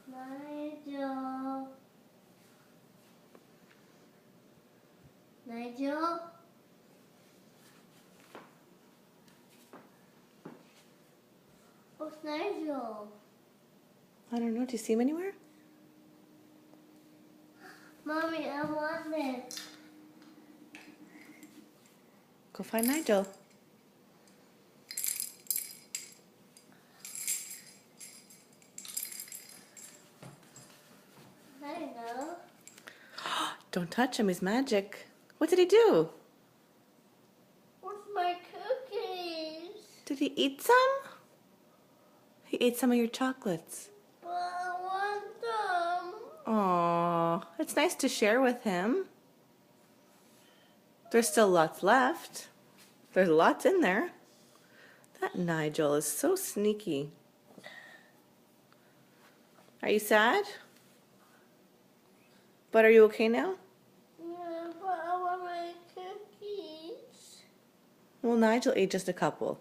Nigel. Nigel. Where's Nigel? I don't know. Do you see him anywhere? Mommy, I want this. Go find Nigel. Nigel. Don't touch him. He's magic. What did he do? Where's my cookies? Did he eat some? He ate some of your chocolates. But I want them. Aww, it's nice to share with him. There's still lots left. There's lots in there. That Nigel is so sneaky. Are you sad? But are you okay now? Yeah, but I want my cookies. Well, Nigel ate just a couple.